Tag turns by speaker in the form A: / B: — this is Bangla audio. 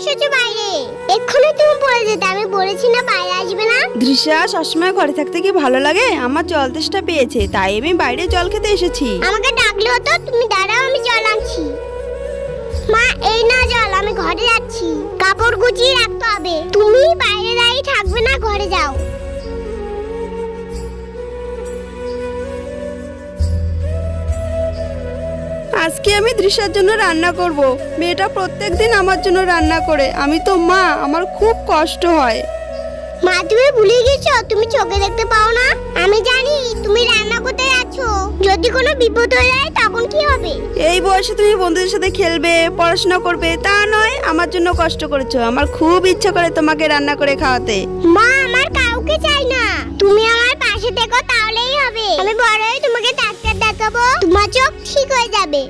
A: এসেছো বাইরে? এক্ষুনি তুমি পড়ে যেতে, আমি বলেছি না বাইরে আসবে না।
B: দৃশ্যা, সবসময় ঘরে থাকতে কি ভালো লাগে? আমার জল তেষ্টা পেয়েছে, তাই আমি বাইরে জল খেতে এসেছি।
A: আমাকে ডাকলে হতো, তুমি দাঁড়াও আমি জল আনছি। মা এই না জল, আমি ঘরে যাচ্ছি। কাপড় গুছিয়ে রাখতে হবে, তুমি বাইরে দাঁড়িয়ে থাকবে না, ঘরে যাও।
B: আজকে আমি দৃশ্যার জন্য রান্না করব। মেয়েটা প্রত্যেকদিন আমার জন্য রান্না করে, আমি তো মা, আমার খুব কষ্ট হয়।
A: মা তুমি ভুলে গেছো, তুমি চোখে দেখতে পাও না? আমি জানি তুমি রান্না করতে যাচ্ছ, যদি কোনো বিপদ হয়ে যায় তখন কি হবে?
B: এই বয়সে তুমি বন্ধুদের সাথে খেলবে, পড়াশোনা করবে, তা নয় আমার জন্য কষ্ট করেছো। আমার খুব ইচ্ছা করে তোমাকে রান্না করে খাওয়াতে।
A: মা আমার কাউকে চাই না, তুমি আমার পাশে থেকো, তাহলেই হবে। আমি বড় হয়ে তোমাকে ডাক্তার দেখাবো, তোমার চোখ ঠিক হয়ে যাবে।